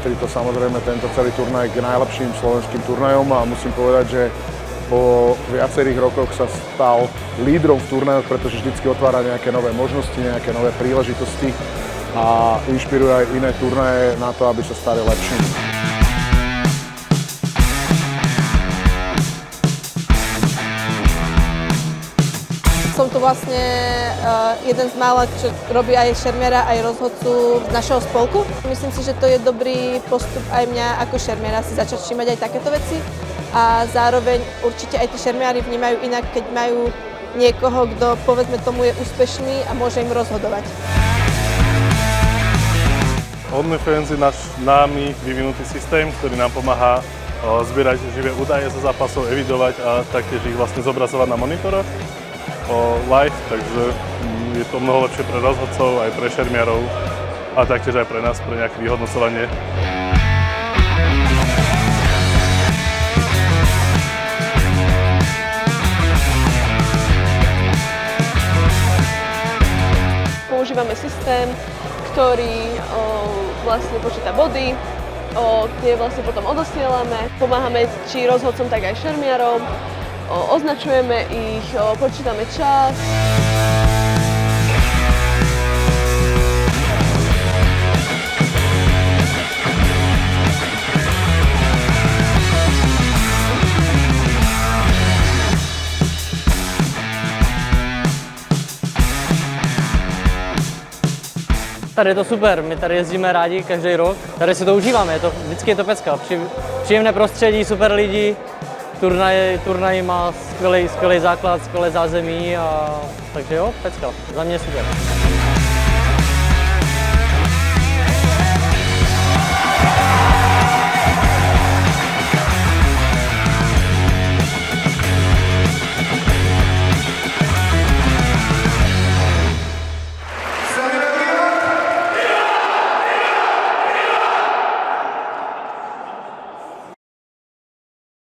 patrí to samozrejme tento celý turnaj k najlepším slovenským turnajom a musím povedať, že po viacerých rokoch sa stal lídrom v turnajoch, pretože vždycky otvára nejaké nové možnosti, nejaké nové príležitosti a inšpiruje aj iné turnaje na to, aby sa stali lepšími. Som tu vlastne jeden z mála, čo robí aj šermiera, aj rozhodcu z našeho spolku. Myslím si, že to je dobrý postup aj mňa ako šermiera si začať všímať aj takéto veci. A zároveň určite aj tí šermiári vnímajú inak, keď majú niekoho, kto povedzme tomu je úspešný a môže im rozhodovať. OnlyFans je náš námi vyvinutý systém, ktorý nám pomáha zbierať živé údaje zo zápasov, evidovať a taktiež ich vlastne zobrazovať na monitoroch live, takže je to mnoho lepšie pre rozhodcov, aj pre šermiarov a taktiež aj pre nás, pre nejaké vyhodnocovanie. Používame systém, ktorý vlastne počíta body, tie vlastne potom odosielame. Pomáhame či rozhodcom, tak aj šermiarom. Označujeme ich, počítame čas. Tady je to super, my tady jezdíme rádi každý rok, tady si to užíváme, vždycky je to pecka, příjemné prostředí, super lidi, turnaj má skvělý základ, skvělé zázemí, takže jo, pecka, za mě super.